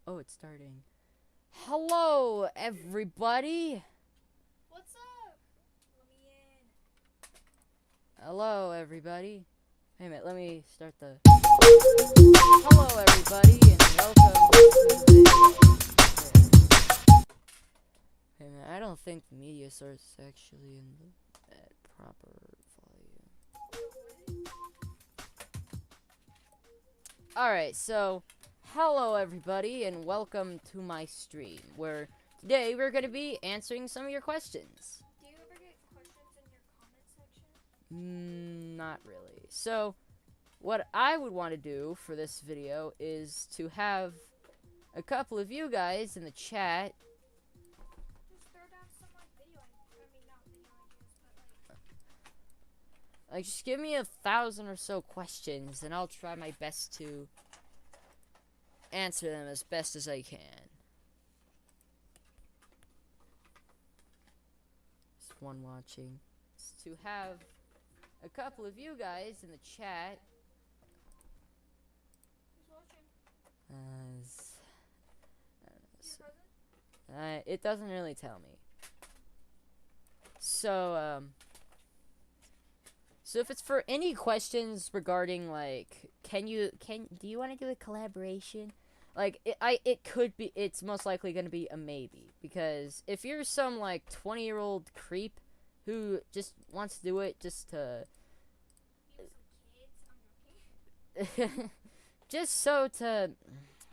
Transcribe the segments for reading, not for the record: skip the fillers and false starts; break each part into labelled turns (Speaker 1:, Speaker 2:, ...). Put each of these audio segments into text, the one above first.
Speaker 1: Oh, it's starting. Hello, everybody.
Speaker 2: What's up? Let me in.
Speaker 1: Hello, everybody. Wait a minute, let me start the... Hello, everybody, and welcome to the... Wait a minute, I don't think the media source is actually in that proper volume. Alright, so... Hello, everybody, and welcome to my stream, where today we're going to be answering some of your questions.
Speaker 2: Do you ever get questions in your comment section?
Speaker 1: Not really. So, what I would want to do for this video is to have a couple of you guys in the chat.
Speaker 2: Just throw down some like video. I mean, not video ideas, but
Speaker 1: Like, just give me 1,000 or so questions, and I'll try my best to answer them as best as I can. Just one watching. It's to have a couple of you guys in the chat.
Speaker 2: who's watching?
Speaker 1: So,
Speaker 2: Your cousin?
Speaker 1: it doesn't really tell me. So, so if it's for any questions regarding, like, do you want to do a collaboration? Like, it could be, it's most likely going to be a maybe. Because if you're some, like, 20-year-old creep who just wants to do it just to...
Speaker 2: You have some kids? I'm joking.
Speaker 1: just so to...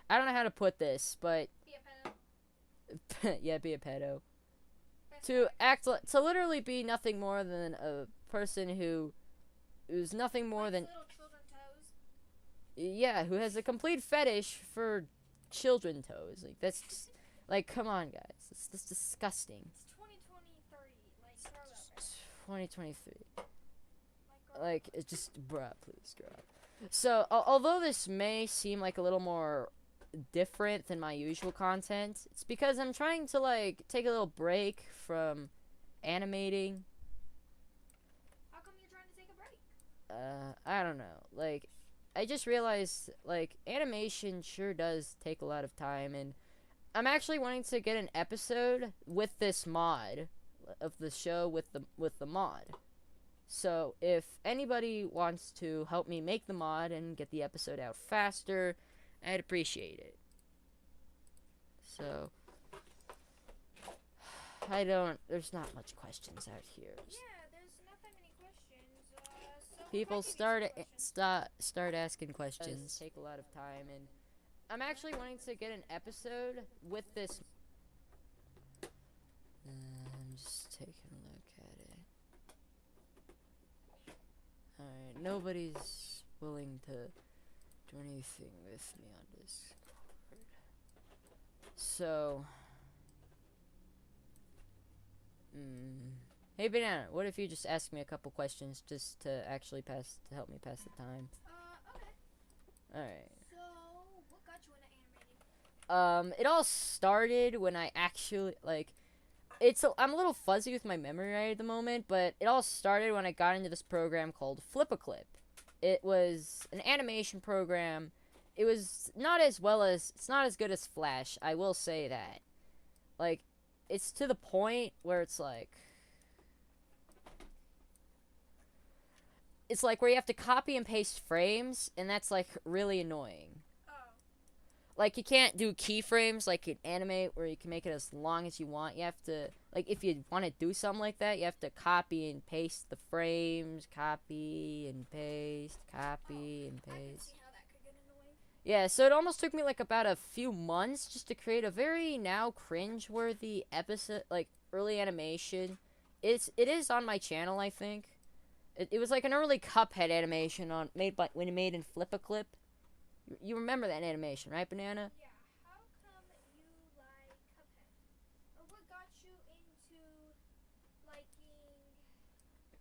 Speaker 1: I don't know how to put this, but...
Speaker 2: Be a pedo.
Speaker 1: yeah, be a pedo.
Speaker 2: That's
Speaker 1: To
Speaker 2: right.
Speaker 1: to literally be nothing more than a person who's nothing more
Speaker 2: Likes
Speaker 1: than...
Speaker 2: little children toes.
Speaker 1: Yeah, who has a complete fetish for children toes. Like, that's just, like, come on, guys. That's disgusting.
Speaker 2: It's 2023. Like, grow up.
Speaker 1: 2023.
Speaker 2: Grow
Speaker 1: Like,
Speaker 2: up.
Speaker 1: it's just, bruh, please grow up. So, although this may seem like a little more different than my usual content, it's because I'm trying to, like, take a little break from animating.
Speaker 2: How come you're trying to take a break?
Speaker 1: I don't know. Like, I just realized, like, animation sure does take a lot of time, and I'm actually wanting to get an episode with this mod of the show with the mod. So if anybody wants to help me make the mod and get the episode out faster, I'd appreciate it. So there's not much questions out here.
Speaker 2: Yeah, there's not that many questions. So
Speaker 1: People start asking questions. Take a lot of time, and I'm actually wanting to get an episode with this. I'm just taking a look at it. Alright, nobody's willing to do anything with me on Discord. So, hey Banana, what if you just ask me a couple questions just to actually help me pass the time?
Speaker 2: Okay.
Speaker 1: Alright.
Speaker 2: So, what got you into animating?
Speaker 1: It all started when I actually, like, I'm a little fuzzy with my memory right at the moment, but it all started when I got into this program called Flip-A-Clip. It was an animation program. It was it's not as good as Flash, I will say that. Like, it's to the point where it's like where you have to copy and paste frames, and that's, like, really annoying.
Speaker 2: Oh.
Speaker 1: Like, you can't do keyframes like in anime where you can make it as long as you want. You have to, like, if you want to do something like that, you have to copy and paste the frames, copy and paste, copy and
Speaker 2: I can
Speaker 1: paste.
Speaker 2: see how that could get annoying.
Speaker 1: Yeah, so it almost took me, like, about a few months just to create a very now cringe-worthy episode, like, early animation. It is on my channel, I think. It was like an early Cuphead animation when it made in Flip-A-Clip. You remember that animation, right, Banana?
Speaker 2: Yeah, how come you like Cuphead? Or what got you into liking,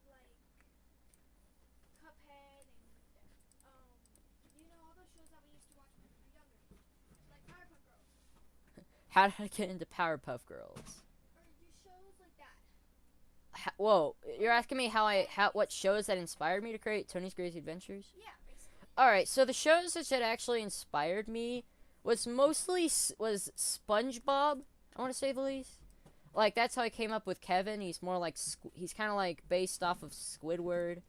Speaker 2: like, Cuphead and, you know, all those shows that we used to watch when we were younger? Like Powerpuff Girls.
Speaker 1: How did I get into Powerpuff Girls?
Speaker 2: Or just shows like that.
Speaker 1: Whoa, you're asking me what shows that inspired me to create Tony's Crazy Adventures?
Speaker 2: Yeah, basically.
Speaker 1: Alright, so the shows that actually inspired me was mostly was SpongeBob. I want to say the least. Like that's how I came up with Kevin. He's more like he's kind of like based off of Squidward.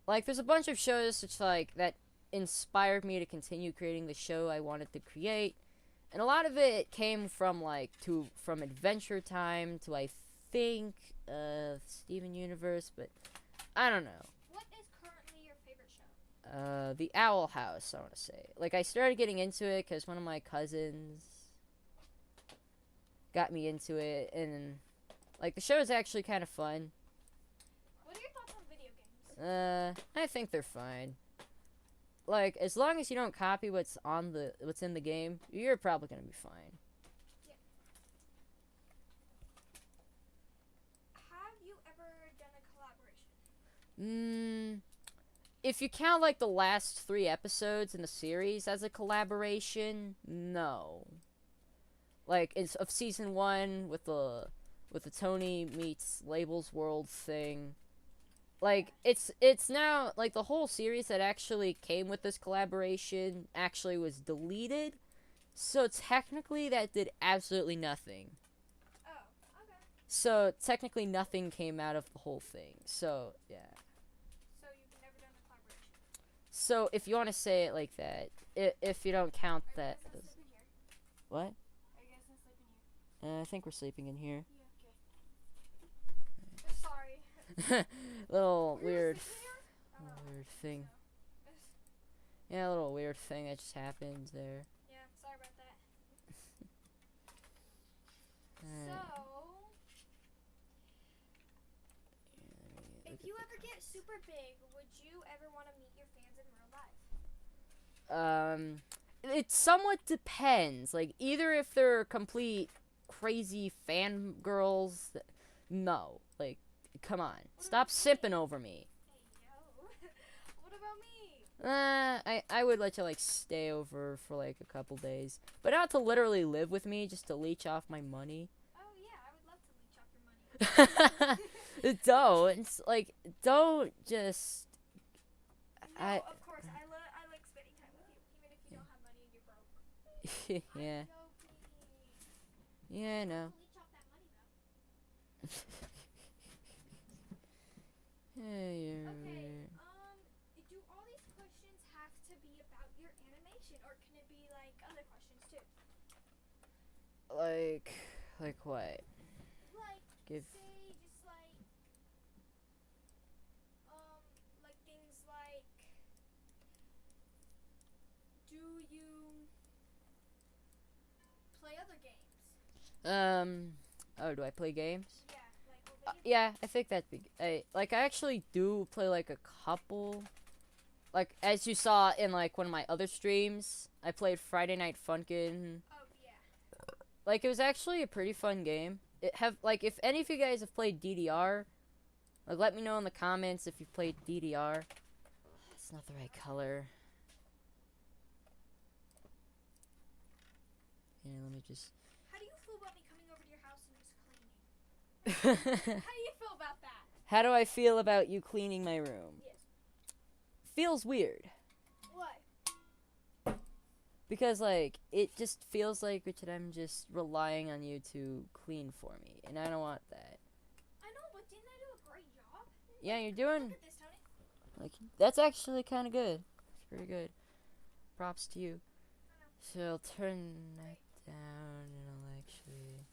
Speaker 1: Like there's a bunch of shows which like that inspired me to continue creating the show I wanted to create, and a lot of it came from like from Adventure Time to I think Steven Universe, but I don't know.
Speaker 2: What is currently your favorite show?
Speaker 1: The Owl House, I want to say. Like, I started getting into it because one of my cousins got me into it, and, like, the show is actually kind of fun.
Speaker 2: What are your thoughts on video games?
Speaker 1: I think they're fine. Like, as long as you don't copy what's in the game, you're probably gonna be fine.
Speaker 2: Yeah. Have you ever done a collaboration?
Speaker 1: If you count, like, the last 3 episodes in the series as a collaboration, no. Like, it's of season 1 with the Tony meets Labels World thing. Like, it's now, like, the whole series that actually came with this collaboration actually was deleted. So, technically, that did absolutely nothing.
Speaker 2: Oh, okay.
Speaker 1: So, technically, nothing came out of the whole thing. So, yeah.
Speaker 2: So you've never done a collaboration?
Speaker 1: So, if you want to say it like that, if you don't count that.
Speaker 2: Are you guys sleeping here?
Speaker 1: What?
Speaker 2: Are you guys gonna sleep in here?
Speaker 1: I think we're sleeping in here.
Speaker 2: Yeah, okay. Sorry.
Speaker 1: Little
Speaker 2: Were you
Speaker 1: weird,
Speaker 2: sleeping here?
Speaker 1: weird thing.
Speaker 2: So.
Speaker 1: Yeah, a little weird thing that just happened there.
Speaker 2: Yeah, sorry about that.
Speaker 1: Alright.
Speaker 2: So, if you ever get super big, would you ever want to meet your fans in real life?
Speaker 1: It somewhat depends. Like, either if they're complete crazy fangirls, no. Like, come on. Stop simping over me.
Speaker 2: Hey, yo. What about me?
Speaker 1: I would let you, like, stay over for, like, a couple days. But not to literally live with me, just to leech off my money.
Speaker 2: Oh, yeah, I would love to leech off your money.
Speaker 1: Don't just...
Speaker 2: No, of course, I like spending time with you, even if you don't have money and you're broke.
Speaker 1: Yeah.
Speaker 2: I'm joking.
Speaker 1: Yeah, I know.
Speaker 2: Leech off that money, though.
Speaker 1: Yeah,
Speaker 2: Okay, do all these questions have to be about your animation, or can it be, like, other questions, too?
Speaker 1: like what?
Speaker 2: Like,
Speaker 1: Give...
Speaker 2: say, just, like things like, do you play other games?
Speaker 1: Oh, do I play games?
Speaker 2: Yeah, like, what video
Speaker 1: Yeah, I think that'd be... I actually do play, like, a couple. Like, as you saw in, like, one of my other streams, I played Friday Night Funkin'.
Speaker 2: Oh, yeah.
Speaker 1: Like, it was actually a pretty fun game. Like, if any of you guys have played DDR, like, let me know in the comments if you've played DDR. It's not the right color. Yeah, let me just...
Speaker 2: How do you feel about me coming over to your house and just cleaning? How do you feel about that?
Speaker 1: How do I feel about you cleaning my room?
Speaker 2: Yes.
Speaker 1: Feels weird.
Speaker 2: What?
Speaker 1: Because, like, it just feels like I'm just relying on you to clean for me. And I don't want that.
Speaker 2: I know, but didn't I do a great job?
Speaker 1: Yeah, you're doing...
Speaker 2: Look at this, Tony.
Speaker 1: Like, that's actually kind of good. It's pretty good. Props to you. So I'll turn that down and I'll actually...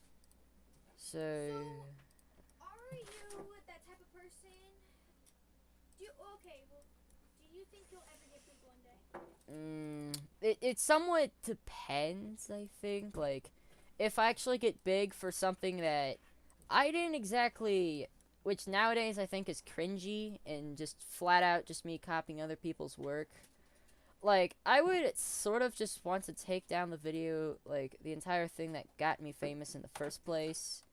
Speaker 1: So...
Speaker 2: Are you that type of person? Okay, well, do you think you'll ever get big one day?
Speaker 1: It somewhat depends, I think. Like, if I actually get big for something that I didn't exactly... Which nowadays I think is cringy and just flat out just me copying other people's work. Like, I would sort of just want to take down the video, like, the entire thing that got me famous in the first place.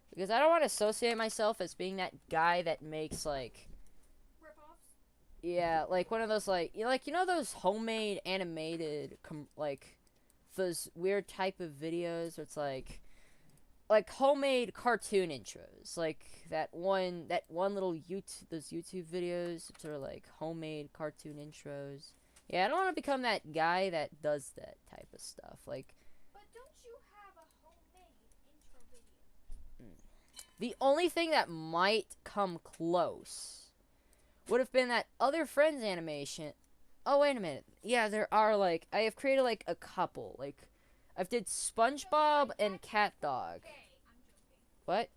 Speaker 1: Because I don't want to associate myself as being that guy that makes, like...
Speaker 2: Rip-offs?
Speaker 1: Yeah, like, one of those, like, you know those homemade animated, those weird type of videos where it's, like homemade cartoon intros, like that one little those YouTube videos which are like homemade cartoon intros. Yeah, I don't want to become that guy that does that type of stuff. Like,
Speaker 2: But don't you have a homemade intro video?
Speaker 1: the only thing that might come close would have been that other Friends animation. Oh, wait a minute. Yeah, there are, like, I have created, like, a couple. Like, I've did SpongeBob and Cat Dog.
Speaker 2: Okay, I'm joking.
Speaker 1: What?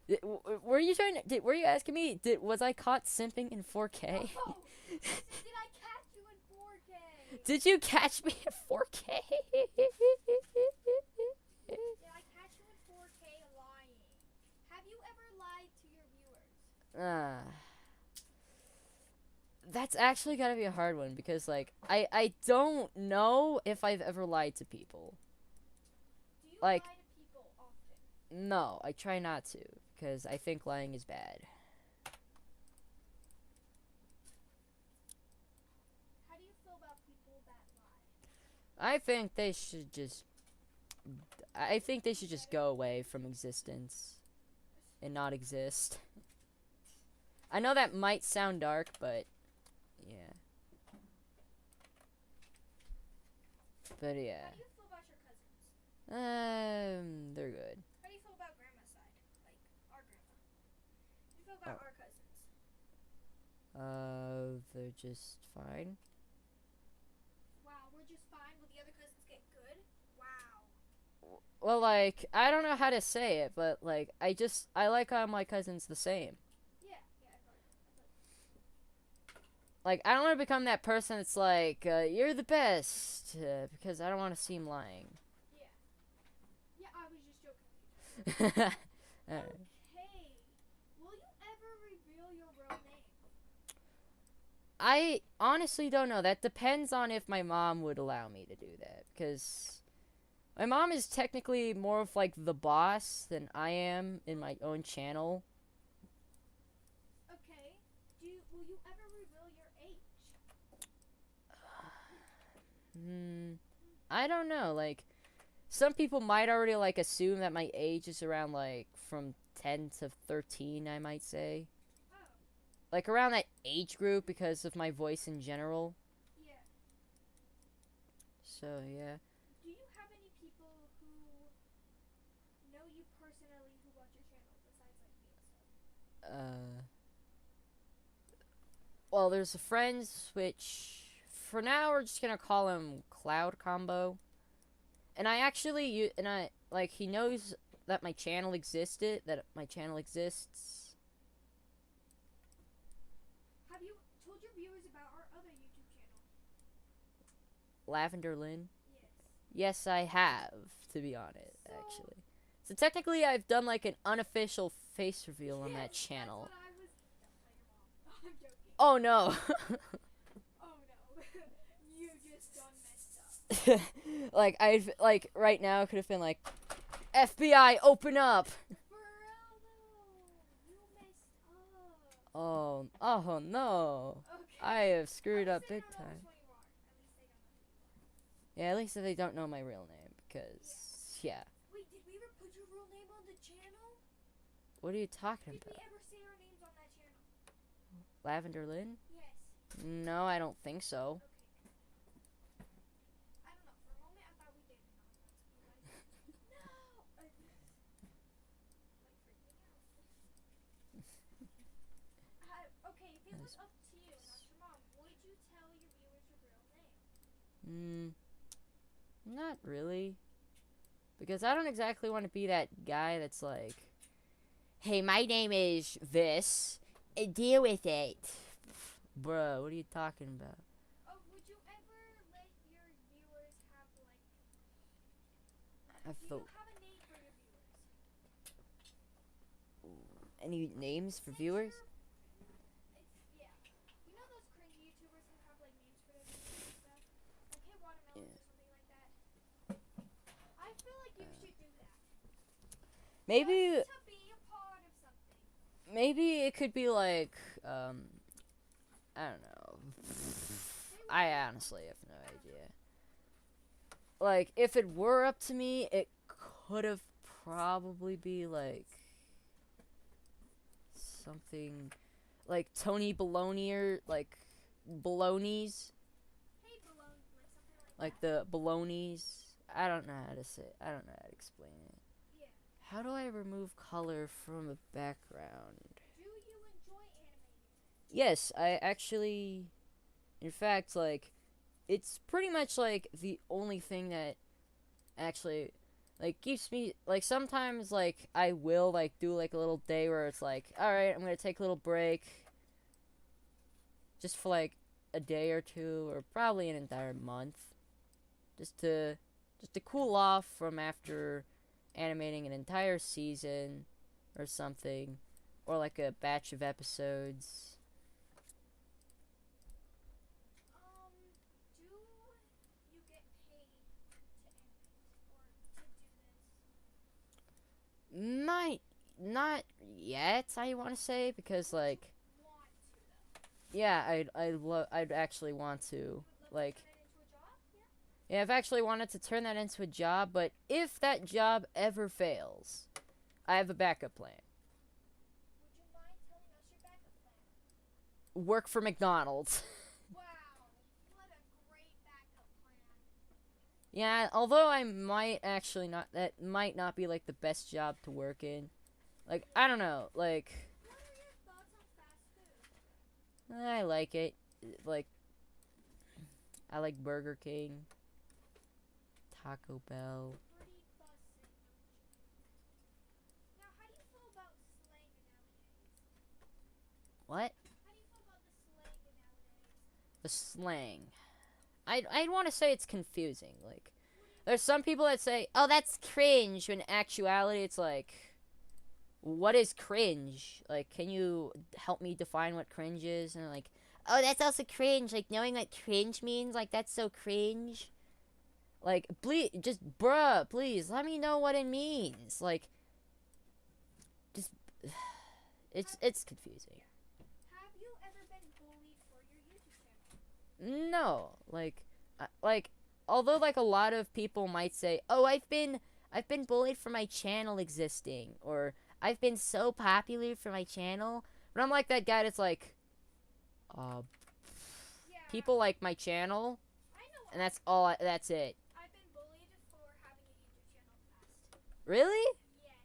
Speaker 2: Nothing.
Speaker 1: Were you trying to, were you asking me, was I caught simping in 4K?
Speaker 2: Oh, did I catch you in 4K?
Speaker 1: Did you catch me at 4K?
Speaker 2: Did I catch you in 4K lying? Have you ever lied to your viewers?
Speaker 1: That's actually gotta be a hard one because, like, I don't know if I've ever lied to people.
Speaker 2: Do you
Speaker 1: Like,
Speaker 2: lie to people often?
Speaker 1: no, I try not to because I think lying is bad.
Speaker 2: How do you feel about people that lie?
Speaker 1: I think they should just, I think they should just go away from existence and not exist. I know that might sound dark, but yeah. But yeah.
Speaker 2: How do you feel about your cousins?
Speaker 1: They're good.
Speaker 2: How do you feel about grandma's side? Like, our grandma. How do you feel about our cousins?
Speaker 1: They're just fine.
Speaker 2: Wow, we're just fine. Will the other cousins get good? Wow.
Speaker 1: Well, like, I don't know how to say it, but, like, I like all my cousins the same.
Speaker 2: Yeah, I feel like.
Speaker 1: Like, I don't want to become that person that's like, you're the best, because I don't want to seem lying.
Speaker 2: Yeah, I was just joking.
Speaker 1: Alright.
Speaker 2: Okay. Will you ever reveal your real name?
Speaker 1: I honestly don't know. That depends on if my mom would allow me to do that, because my mom is technically more of, like, the boss than I am in my own channel.
Speaker 2: Okay. Will you ever reveal your age?
Speaker 1: I don't know. Like, some people might already, like, assume that my age is around, like, from 10 to 13, I might say.
Speaker 2: Oh,
Speaker 1: Like, around that age group because of my voice in general.
Speaker 2: yeah.
Speaker 1: So, yeah.
Speaker 2: Do you have any people who know you personally who watch your channel besides like me and stuff?
Speaker 1: Well, there's a friends, which, for now, we're just gonna call him Cloud Combo. And I actually, like, he knows that my channel exists.
Speaker 2: Have you told your viewers about our other YouTube channel?
Speaker 1: Lavender Lynn.
Speaker 2: Yes.
Speaker 1: Yes, I have, to be honest,
Speaker 2: So-
Speaker 1: actually. So technically, I've done, like, an unofficial face reveal on that channel.
Speaker 2: That's what I was. Don't tell your mom. I'm joking.
Speaker 1: Oh, no.
Speaker 2: Oh no. You just done messed up.
Speaker 1: Like, right now, it could have been like, FBI, open up.
Speaker 2: For real though. You messed up.
Speaker 1: Oh, no.
Speaker 2: Okay.
Speaker 1: I have screwed
Speaker 2: At
Speaker 1: up
Speaker 2: least they
Speaker 1: big
Speaker 2: don't know
Speaker 1: time.
Speaker 2: which one you are. At least they don't know who you are.
Speaker 1: Yeah, at least if they don't know my real name, because, yeah.
Speaker 2: Wait, did we ever put your real name on the channel?
Speaker 1: What are you talking
Speaker 2: Did we
Speaker 1: about?
Speaker 2: ever say our names on that channel?
Speaker 1: Lavender Lynn?
Speaker 2: Yes.
Speaker 1: No, I don't think so.
Speaker 2: Okay. I don't know. For a moment, I thought we did. No, I'm not. No. Like freaking out. Okay, if it was up to you, not your mom, would you tell your viewers your real name?
Speaker 1: Not really. Because I don't exactly want to be that guy that's like, hey, my name is this. Deal with it. Bro, what are you talking about?
Speaker 2: Oh, would you ever let your viewers have like?
Speaker 1: I
Speaker 2: Do you
Speaker 1: felt
Speaker 2: have a name for your viewers?
Speaker 1: any names for viewers?
Speaker 2: Yeah. You know those cringy YouTubers who have like names for their viewers and stuff? Like Hey Watermelons or something like that. I feel like you should do that.
Speaker 1: Maybe
Speaker 2: Just to be a part of something.
Speaker 1: maybe it could be like I don't know. I honestly have no idea. Like, if it were up to me, it could have probably be like something like Tony Baloney or like balonies,
Speaker 2: Hey, balloon, like something like
Speaker 1: like
Speaker 2: that.
Speaker 1: the balonies. I don't know how to say. I don't know how to explain it.
Speaker 2: Yeah.
Speaker 1: How do I remove color from a background?
Speaker 2: Do you enjoy animating?
Speaker 1: Yes, I actually. In fact, like, it's pretty much like the only thing that actually like keeps me like sometimes like I will like do like a little day where it's like, all right, I'm gonna take a little break just for like a day or two or probably an entire month just to cool off from after animating an entire season or something, or like a batch of episodes.
Speaker 2: Do you get paid to animate or to do this?
Speaker 1: Might not yet, I want to say, because
Speaker 2: Would you
Speaker 1: like
Speaker 2: want to though?
Speaker 1: yeah, I'd actually want to,
Speaker 2: You would love to
Speaker 1: like,
Speaker 2: turn that into a job? Yeah.
Speaker 1: yeah, I've actually wanted to turn that into a job, but if that job ever fails, I have a backup plan.
Speaker 2: Would you mind telling us your backup plan?
Speaker 1: Work for McDonald's.
Speaker 2: Wow, what a great backup plan.
Speaker 1: Yeah, although I might actually not, that might not be like the best job to work in. Like, I don't know, like,
Speaker 2: What are your thoughts on fast food?
Speaker 1: I like it. Like, I like Burger King, Taco Bell.
Speaker 2: Pretty bussin', don't you think? Now, how do you feel about slang nowadays?
Speaker 1: What?
Speaker 2: How do you feel about the slang nowadays?
Speaker 1: The slang. I'd want to say it's confusing. Like,
Speaker 2: What do you
Speaker 1: there's some people that say, "Oh, that's cringe," when in actuality, it's like, what is cringe? Like, can you help me define what cringe is? And like, oh, that's also cringe. Like, knowing what cringe means, like, that's so cringe. Like, please, just, bruh, please, let me know what it means. Like, just, it's confusing.
Speaker 2: Have you ever been bullied for your YouTube channel?
Speaker 1: No, like, although like a lot of people might say, "Oh, I've been bullied for my channel existing," or "I've been so popular for my channel," but I'm like that guy that's like, uh,
Speaker 2: Yeah,
Speaker 1: people like my channel,
Speaker 2: I know.
Speaker 1: and that's all. That's it.
Speaker 2: I've been bullied for having a YouTube channel in the past.
Speaker 1: Really?
Speaker 2: Yes.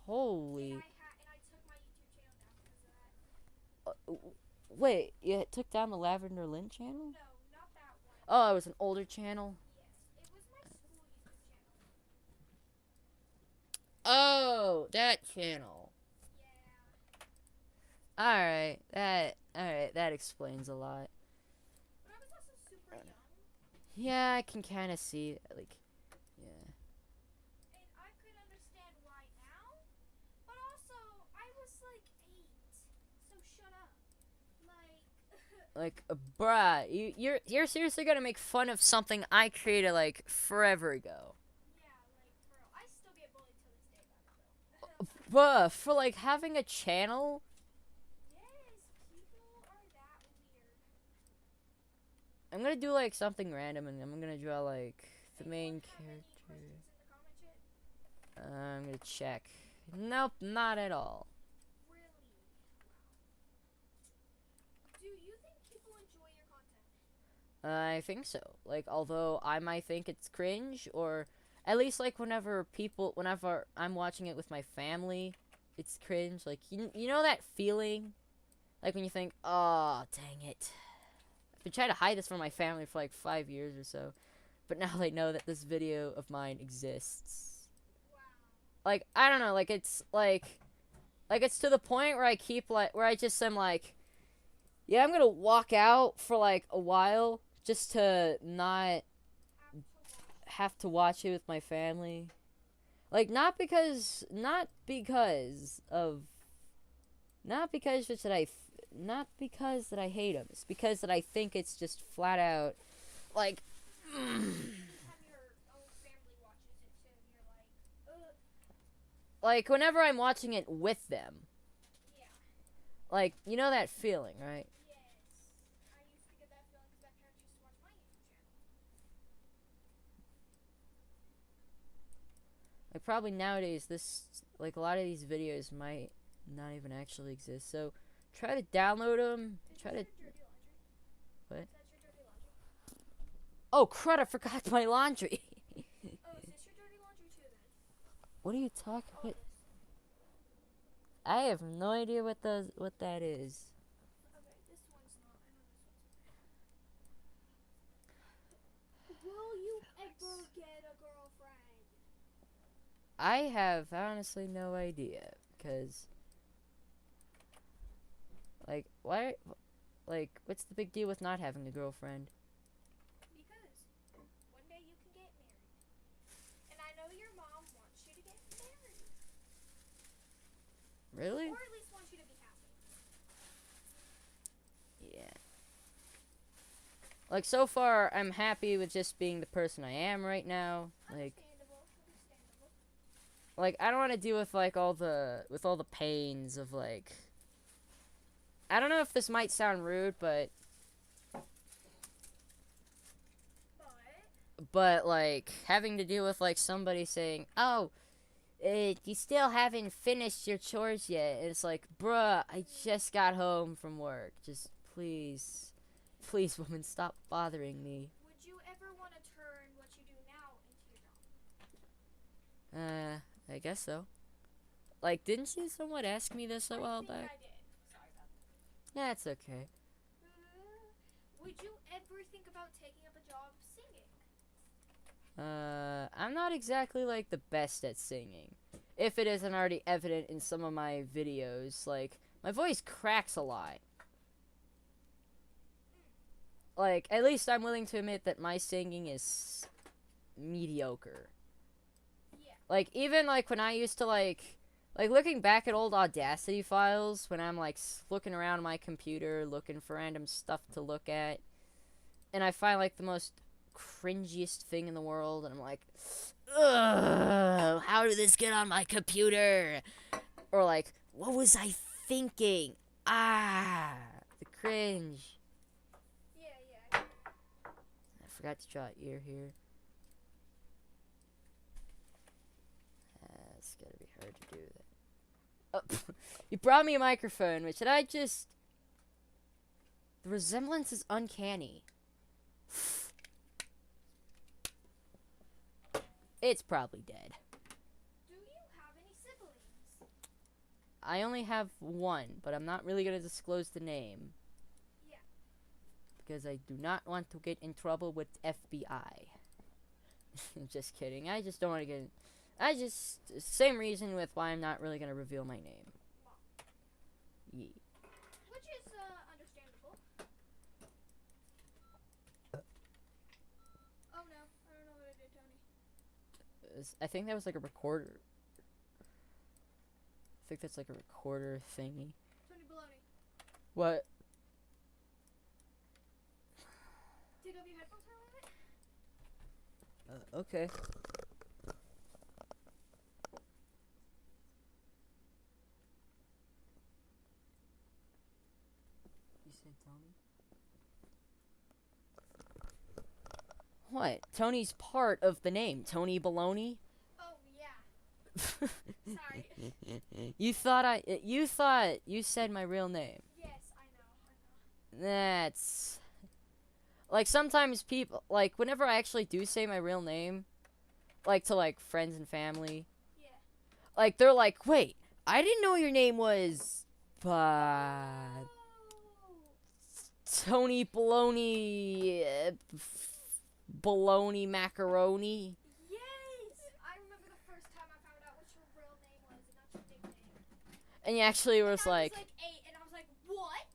Speaker 1: Holy.
Speaker 2: And I took my YouTube channel down because of that.
Speaker 1: Wait, you took down the Lavender Lynn channel?
Speaker 2: No, not that one.
Speaker 1: Oh, it was an older channel.
Speaker 2: Yes, it was my school YouTube channel.
Speaker 1: Oh, that channel.
Speaker 2: Yeah.
Speaker 1: All right, that explains a lot.
Speaker 2: But I was also super young,
Speaker 1: Yeah, I can kind of see, like, yeah.
Speaker 2: and I could understand why now. But also, I was like 8, so shut up. Like,
Speaker 1: Like, bruh, you're seriously gonna make fun of something I created like forever ago,
Speaker 2: yeah, like bro, I still get bullied till this day about it though.
Speaker 1: bruh, for like having a channel.
Speaker 2: Yes, people are that weird.
Speaker 1: I'm gonna do like something random, and I'm gonna draw like the main
Speaker 2: Anyone have any
Speaker 1: character.
Speaker 2: questions in the comment chat?
Speaker 1: I'm gonna check. Nope, not at all.
Speaker 2: Really? Wow. Do you think people enjoy your content?
Speaker 1: I think so. Like, although I might think it's cringe, or at least like whenever I'm watching it with my family, it's cringe. Like, you know that feeling, like when you think, oh, dang it. I've been trying to hide this from my family for like 5 years or so, but now they know that this video of mine exists.
Speaker 2: Wow.
Speaker 1: Like, I don't know. Like, it's to the point where I keep like where I just am like, yeah, I'm gonna walk out for like a while just to not have to watch it with my family. Like, not because that I hate them. It's because that I think it's just flat out like
Speaker 2: Anytime your own family watches it too, and you're like, ugh.
Speaker 1: like whenever I'm watching it with them.
Speaker 2: Yeah.
Speaker 1: Like, you know that feeling, right?
Speaker 2: Yes. I used to get that feeling because my parents used to watch my YouTube channel.
Speaker 1: Like, probably nowadays this like a lot of these videos might not even actually exist. So try to download them.
Speaker 2: Is
Speaker 1: Try
Speaker 2: this
Speaker 1: to.
Speaker 2: your dirty laundry?
Speaker 1: What?
Speaker 2: Is that your dirty laundry?
Speaker 1: Oh crud! I forgot my laundry.
Speaker 2: Oh, is this your dirty laundry too then?
Speaker 1: What are you talking?
Speaker 2: All
Speaker 1: What?
Speaker 2: this.
Speaker 1: I have no idea what that is.
Speaker 2: Okay, this one's not. I know this one's. Will you ever get a girlfriend?
Speaker 1: I have honestly no idea, cause like why, like what's the big deal with not having a girlfriend?
Speaker 2: Because one day you can get married. And I know your mom wants you to get married.
Speaker 1: Really?
Speaker 2: Or at least wants you to be happy.
Speaker 1: Yeah. Like so far, I'm happy with just being the person I am right now.
Speaker 2: Understandable.
Speaker 1: Like I don't want to deal with like all the pains of like. I don't know if this might sound rude, but like having to deal with like somebody saying, "Oh, you still haven't finished your chores yet." And it's like, bruh, I just got home from work. Just please, woman, stop bothering me.
Speaker 2: Would you ever want to turn what you do now into your job?
Speaker 1: I guess so. Like, didn't you somewhat ask me this a while
Speaker 2: I think
Speaker 1: back?
Speaker 2: I did. Sorry about that.
Speaker 1: Yeah, it's okay.
Speaker 2: Would you ever think about taking up a job singing?
Speaker 1: I'm not exactly like the best at singing. If it isn't already evident in some of my videos, like my voice cracks a lot. Like, at least I'm willing to admit that my singing is mediocre.
Speaker 2: Yeah.
Speaker 1: Like, even like when I used to like looking back at old Audacity files when I'm like looking around my computer looking for random stuff to look at, and I find like the most cringiest thing in the world, and I'm like, ugh, how did this get on my computer? Or like, what was I thinking? The cringe.
Speaker 2: Yeah.
Speaker 1: I forgot to draw ear here. It's gonna be hard to do that. Oh, you brought me a microphone, which did I just... The resemblance is uncanny. It's probably dead.
Speaker 2: Do you have any siblings?
Speaker 1: I only have one, but I'm not really gonna disclose the name.
Speaker 2: Yeah.
Speaker 1: Because I do not want to get in trouble with FBI. Just kidding. I just don't want to get... Same reason with why I'm not really gonna reveal my name. Yeah.
Speaker 2: Which is, understandable. Oh no, I don't know what I did, Tony.
Speaker 1: I think that was like a recorder. I think that's like a recorder thingy.
Speaker 2: Tony Baloney.
Speaker 1: What?
Speaker 2: Take off your headphones for a minute.
Speaker 1: Okay. You said Tony? What? Tony's part of the name. Tony Baloney?
Speaker 2: Oh, yeah. Sorry.
Speaker 1: You thought you said my real name.
Speaker 2: Yes, I know.
Speaker 1: That's... Like, sometimes people... Like, whenever I actually do say my real name, like, to, like, friends and family,
Speaker 2: Yeah.
Speaker 1: like, they're like, wait, I didn't know your name was...
Speaker 2: Oh.
Speaker 1: Tony Baloney... Baloney Macaroni.
Speaker 2: Yes! I remember the first time I found out what your real name was and not your nickname.
Speaker 1: And you actually
Speaker 2: And
Speaker 1: was
Speaker 2: I
Speaker 1: like...
Speaker 2: was like 8, and I was like, what?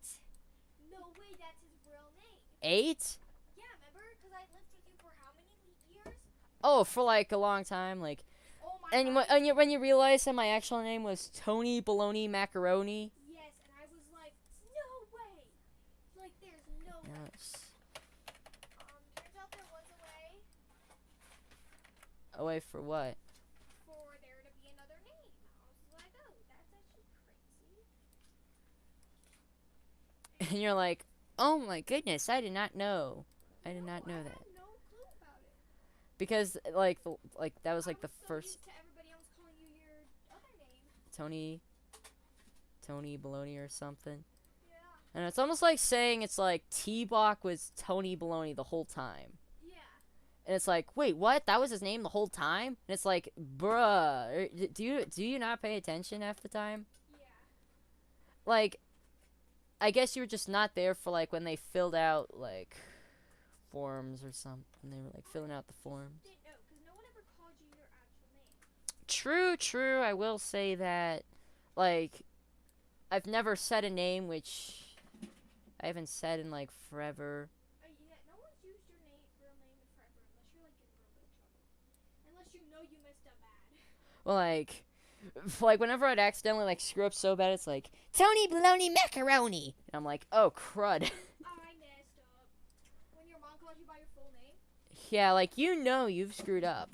Speaker 2: No way, that's his real name.
Speaker 1: 8?
Speaker 2: Yeah, remember? Because I lived with you for how many years?
Speaker 1: Oh, for like a long time, like...
Speaker 2: Oh my
Speaker 1: And
Speaker 2: god.
Speaker 1: when you realized that my actual name was Tony Baloney Macaroni...
Speaker 2: Yes, and I was like, no way. Like, there's no way.
Speaker 1: Yes.
Speaker 2: Turns out there was a way
Speaker 1: Oh, wait, for what?
Speaker 2: for there to be another name. I was like, oh, that's actually crazy.
Speaker 1: And you're like, oh my goodness, I did not know. I did not know
Speaker 2: I
Speaker 1: that.
Speaker 2: had no clue about it.
Speaker 1: Because, like that was like the
Speaker 2: I was
Speaker 1: first...
Speaker 2: so used to everybody else calling you your other name.
Speaker 1: Tony Baloney or something. And it's almost like saying it's like T-Bach was Tony Baloney the whole time.
Speaker 2: Yeah.
Speaker 1: And it's like, wait, what? That was his name the whole time? And it's like, bruh, do you not pay attention half the time?
Speaker 2: Yeah.
Speaker 1: Like, I guess you were just not there for like when they filled out like forms or something. They were like filling out the forms.
Speaker 2: Didn't know, because no one ever called you your actual name.
Speaker 1: True, true. I will say that, like, I've never said a name which I haven't said in like forever.
Speaker 2: Yeah, no one's used your real name in forever, unless you're like in real big trouble. Unless you know you messed up bad.
Speaker 1: Well, like whenever I'd accidentally like screw up so bad, it's like Tony Baloney Macaroni, and I'm like, oh crud.
Speaker 2: I messed up. When your mom calls you by your full name?
Speaker 1: Yeah, like you know you've screwed up.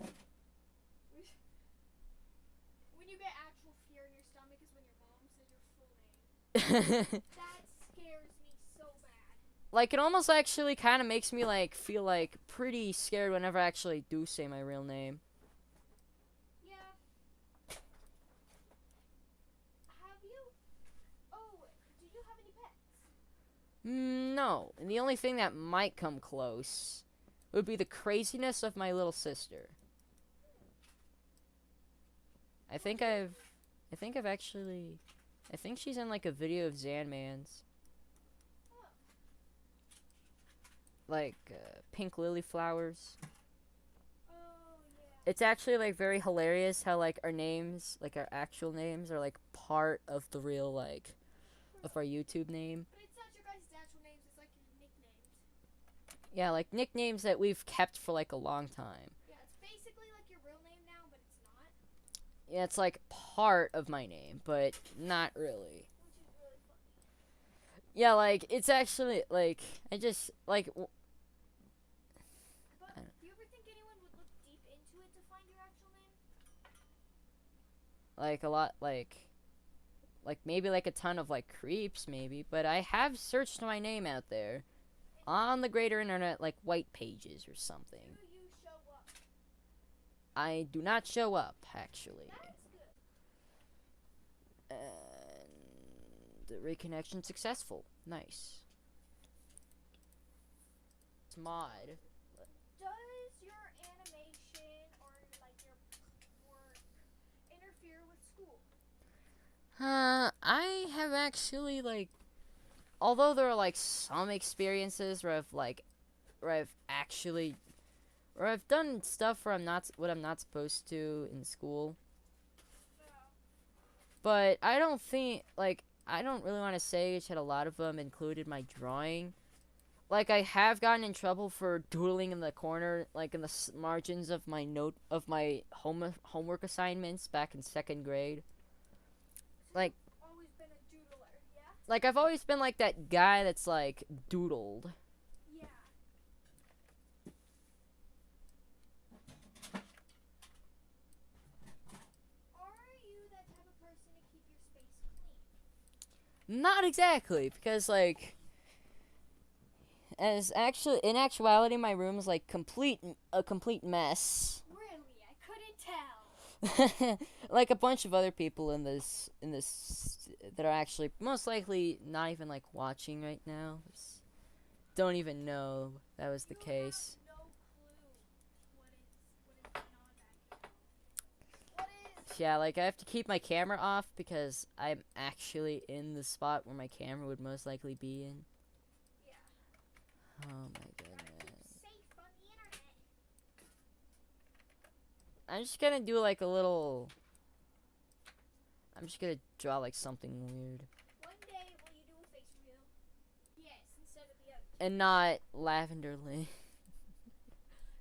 Speaker 2: When you get actual fear in your stomach is when your mom says your full name. That scares me so bad.
Speaker 1: Like it almost actually kind of makes me like feel like pretty scared whenever I actually do say my real name.
Speaker 2: Yeah. Have you? Oh, do you have any pets?
Speaker 1: No, and the only thing that might come close would be the craziness of my little sister. I think she's in like a video of Zanman's.
Speaker 2: Oh.
Speaker 1: Like pink lily flowers.
Speaker 2: Oh, yeah.
Speaker 1: It's actually like very hilarious how like our names, like our actual names, are like part of the real like of our YouTube name.
Speaker 2: But it's not your guys' actual names, it's like your nicknames.
Speaker 1: Yeah, like nicknames that we've kept for like a long time.
Speaker 2: Yeah, it's basically like your real name now, but it's not.
Speaker 1: Yeah, it's like part of my name, but not really.
Speaker 2: Which is really funny.
Speaker 1: Yeah, like it's actually like I just like
Speaker 2: But do you ever think anyone would look deep into it to find your actual name?
Speaker 1: like a lot like maybe like a ton of like creeps maybe, but I have searched my name out there on the greater internet like white pages or something.
Speaker 2: Do you show up?
Speaker 1: I do not show up actually.
Speaker 2: That's good.
Speaker 1: And the reconnection successful. Nice. It's mod.
Speaker 2: Does your animation or like your work interfere with school?
Speaker 1: I have actually like, although there are like some experiences where I've done stuff where I'm not supposed to in school. But I don't really want to say it had a lot of them included my drawing. Like I have gotten in trouble for doodling in the corner, like in the margins of my homework assignments back in 2nd grade. Like
Speaker 2: Always been a doodler, yeah?
Speaker 1: Like I've always been like that guy that's like doodled.
Speaker 2: Yeah. Are you that type of person to keep your space clean?
Speaker 1: Not exactly, because like in actuality my room is like a complete mess.
Speaker 2: Really? I couldn't tell.
Speaker 1: Like a bunch of other people in this that are actually most likely not even like watching right now. Don't even know that was the case.
Speaker 2: No clue what is going on back here. What is?
Speaker 1: Yeah, like I have to keep my camera off because I'm actually in the spot where my camera would most likely be in.
Speaker 2: Yeah.
Speaker 1: Oh my
Speaker 2: Gotta keep
Speaker 1: goodness.
Speaker 2: safe on the internet.
Speaker 1: I'm just gonna do like a little. I'm just gonna draw like something weird.
Speaker 2: One day, will you do a face reveal? Yes, instead of the other.
Speaker 1: And not Lavender Lane.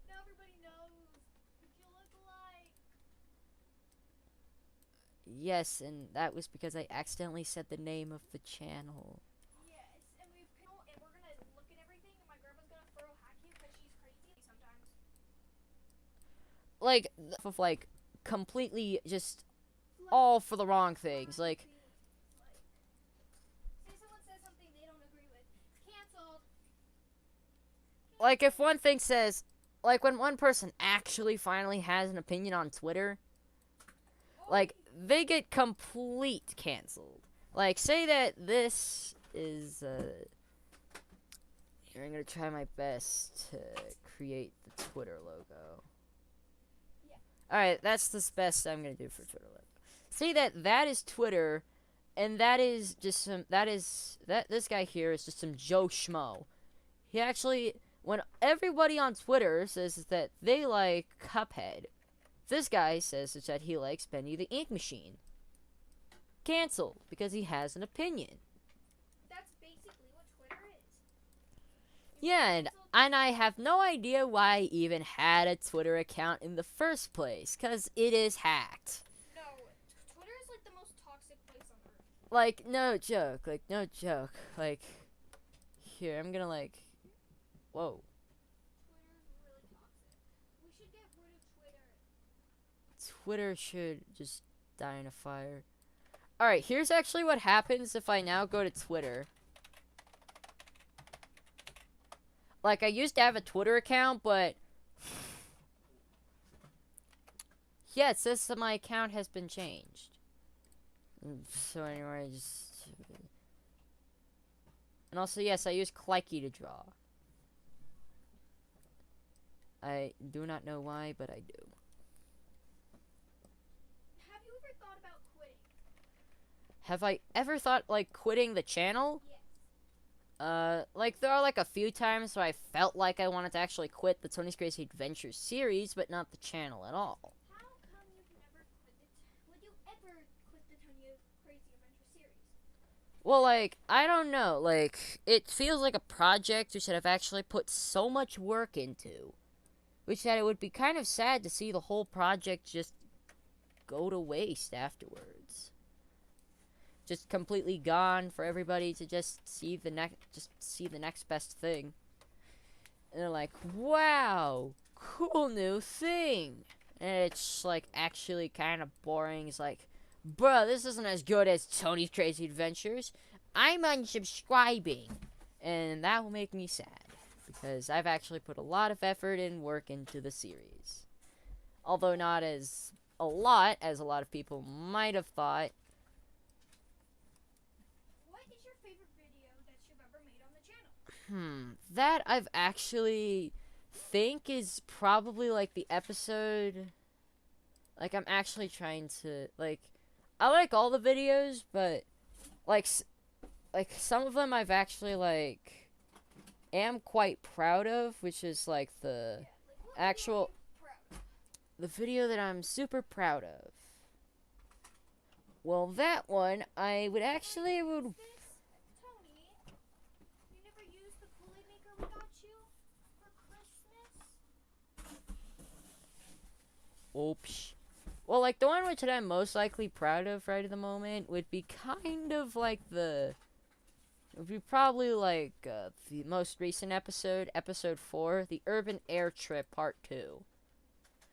Speaker 2: Now everybody knows what you look like.
Speaker 1: Yes, and that was because I accidentally said the name of the channel.
Speaker 2: Yes, and we're gonna look at everything, and my grandma's gonna throw hack you because she's crazy sometimes.
Speaker 1: Like, of like, completely just all for the wrong things. Like,
Speaker 2: say someone says something they don't agree with, canceled.
Speaker 1: like if one thing says, like when one person actually finally has an opinion on Twitter, like they get complete canceled. Like say that this is, here, I'm gonna try my best to create the Twitter logo. Alright, that's the best I'm gonna do for Twitter logo. See that is Twitter, and that is just this guy here is just some Joe Schmo. He actually, when everybody on Twitter says that they like Cuphead, this guy says that he likes Bendy the Ink Machine. Cancelled, because he has an opinion.
Speaker 2: That's basically what Twitter is.
Speaker 1: Yeah, and I have no idea why I even had a Twitter account in the first place, because it is hacked.
Speaker 2: No, Twitter is like the most toxic place on earth.
Speaker 1: Like, no joke. Like, here, I'm gonna, like, whoa.
Speaker 2: Twitter is really toxic. We should get rid of Twitter.
Speaker 1: Twitter should just die in a fire. Alright, here's actually what happens if I now go to Twitter. Like, I used to have a Twitter account, but yeah, it says that my account has been changed. So anyway, and also, yes, I use Clicky to draw. I do not know why, but I do.
Speaker 2: Have you ever thought about quitting?
Speaker 1: Have I ever thought, like, quitting the channel?
Speaker 2: Yes.
Speaker 1: Like, there are, like, a few times where I felt like I wanted to actually quit the Tony's Crazy Adventures series, but not the channel at all.
Speaker 2: How come you've never quit it? Would you ever quit the Tony Crazy Adventure series?
Speaker 1: Well, like, I don't know. Like, it feels like a project which I've actually put so much work into. Which that it would be kind of sad to see the whole project just go to waste afterwards. Just completely gone for everybody to just see the next best thing. And they're like, wow, cool new thing. And it's like actually kind of boring. It's like, bruh, this isn't as good as Tony's Crazy Adventures. I'm unsubscribing. And that will make me sad. Because I've actually put a lot of effort and work into the series. Although not as a lot as a lot of people might have thought.
Speaker 2: What is your favorite video that you've ever made on the channel?
Speaker 1: That I've actually think is probably like the episode. Like, I'm actually trying to, like, I like all the videos, but like some of them I've actually like am quite proud of, which is like the actual the video that I'm super proud of. Well, that one I would actually
Speaker 2: Tony, you never used the Kool-Aid maker we got you for Christmas?
Speaker 1: Oops. Well, like, the one which I'm most likely proud of right at the moment would be kind of like it would be probably like the most recent episode, episode 4, the Urban Air Trip Part 2.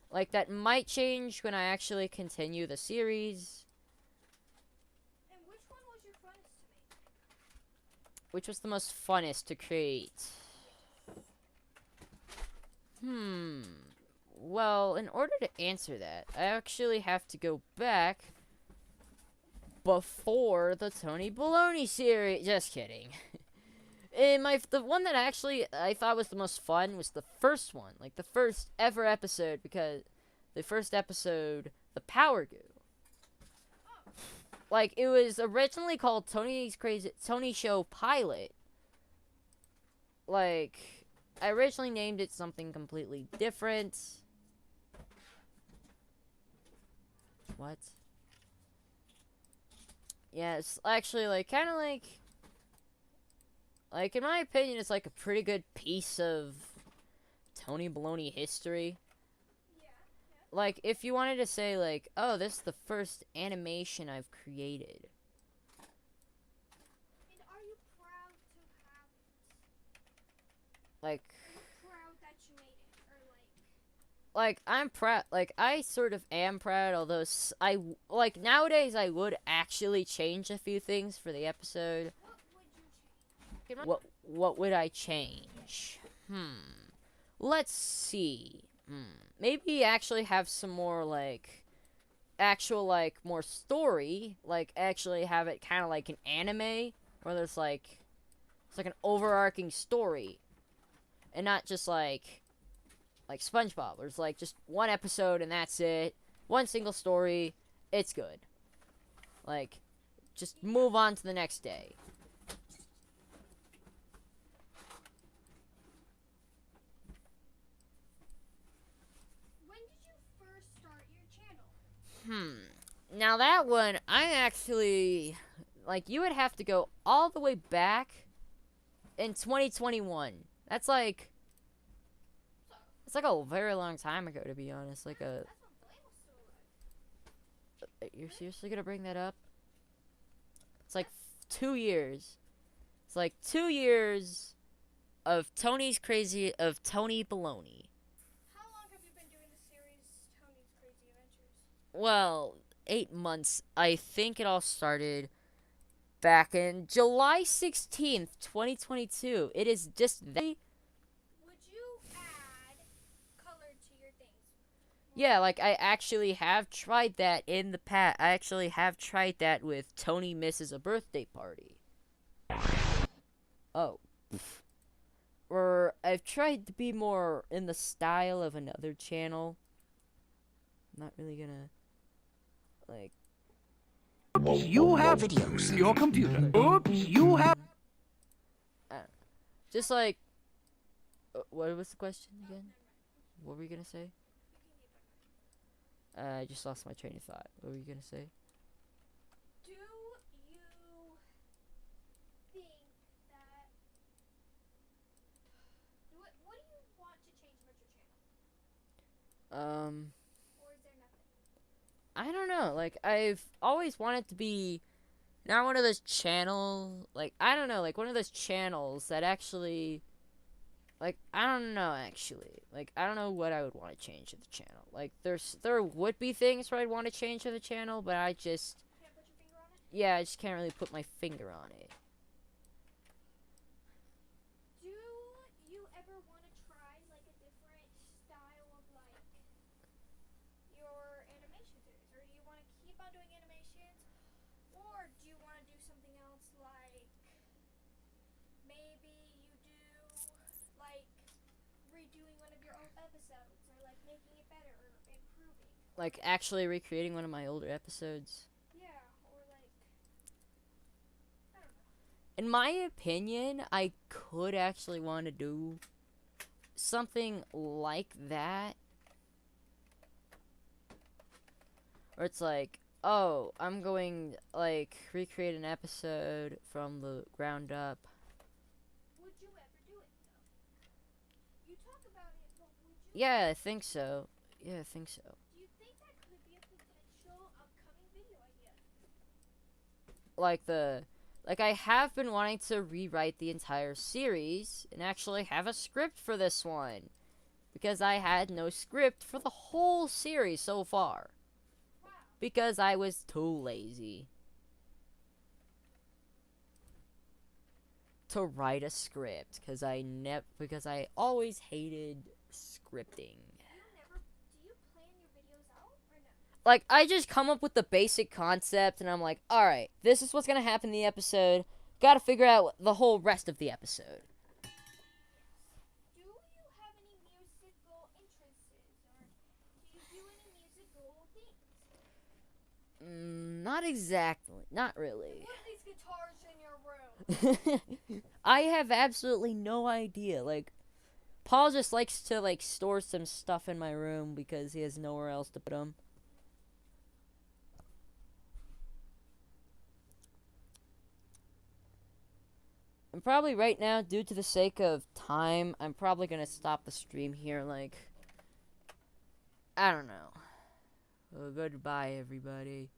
Speaker 1: Like, that might change when I actually continue the series.
Speaker 2: And which one was your funnest to make?
Speaker 1: Which was the most funnest to create? Well, in order to answer that, I actually have to go back before the Tony Baloney series. Just kidding. The one that actually I thought was the most fun was the first one, like the first ever episode, because the first episode, the Power Goo. Like, it was originally called Tony Show Pilot. Like, I originally named it something completely different. What? Yeah, it's actually, like, kind of like, in my opinion, it's like a pretty good piece of Tony Baloney history.
Speaker 2: Yeah.
Speaker 1: Like, if you wanted to say, like, oh, this is the first animation I've created.
Speaker 2: And are you proud to have it?
Speaker 1: Like,
Speaker 2: Are you proud that you made it? Or like,
Speaker 1: I'm proud, like, I sort of am proud, although like, nowadays I would actually change a few things for the episode. What would I change? Let's see. Maybe actually have some more, like, actual, like, more story. Like, actually have it kind of like an anime. where there's like it's like an overarching story, and not just like SpongeBob. Where it's like just one episode and that's it, one single story. It's good. Like, just move on to the next day.
Speaker 2: When did you first start your channel?
Speaker 1: Now that one, I actually, like, you would have to go all the way back in 2021. That's like, it's like a very long time ago, to be honest. Like a,
Speaker 2: That's when Blaine was still alive.
Speaker 1: you're seriously gonna bring that up? It's like 2 years. It's like 2 years of Tony Baloney.
Speaker 2: How long have you been doing the series Tony's Crazy Adventures?
Speaker 1: Well, 8 months. I think it all started back in July 16th, 2022. It is just that.
Speaker 2: Would you add color to your things?
Speaker 1: Yeah, like I actually have tried that in the past. I actually have tried that with Tony Misses a Birthday Party. Oh. Or I've tried to be more in the style of another channel. I'm not really gonna like
Speaker 3: You have videos. Your computer. Oops, you have.
Speaker 1: just like what was the question again? What were you gonna say? I just lost my train of thought. What were you gonna say?
Speaker 2: Do you think that what do you want to change about your channel? Or is there nothing?
Speaker 1: I don't know. Like I've always wanted to be not one of those I don't know, like one of those channels that actually like I don't know actually. Like I don't know what I would want to change to the channel. Like there would be things where I'd want to change to the channel, but I just
Speaker 2: Can't put your finger on it?
Speaker 1: yeah, I just can't really put my finger on it.
Speaker 2: Do you ever want to try like a different style of like your animation series, or do you want to keep on doing animations, or do you want to do something else like maybe you do like redoing one of your old episodes, or like making it better or improving?
Speaker 1: Like actually recreating one of my older episodes.
Speaker 2: Yeah, or like I don't know.
Speaker 1: In my opinion, I could actually want to do something like that. Or it's like, oh, I'm going like recreate an episode from the ground up.
Speaker 2: Would you ever do it though? You talk about it, but would you?
Speaker 1: Yeah, I think so. Yeah, I think so.
Speaker 2: Do you think that could be a potential upcoming video idea?
Speaker 1: Like I have been wanting to rewrite the entire series and actually have a script for this one. Because I had no script for the whole series so far.
Speaker 2: Wow.
Speaker 1: Because I was too lazy to write a script. Because I always hated scripting.
Speaker 2: Do you plan your videos out or no?
Speaker 1: Like, I just come up with the basic concept, and I'm like, alright, this is what's gonna happen in the episode. Gotta figure out the whole rest of the episode.
Speaker 2: Do you have any musical interests, or do you do any musical things?
Speaker 1: Not exactly. Not really.
Speaker 2: What are these guitars in your room?
Speaker 1: I have absolutely no idea. Like, Paul just likes to, like, store some stuff in my room because he has nowhere else to put them. And probably right now, due to the sake of time, I'm probably gonna stop the stream here, like, I don't know. Well, goodbye, everybody.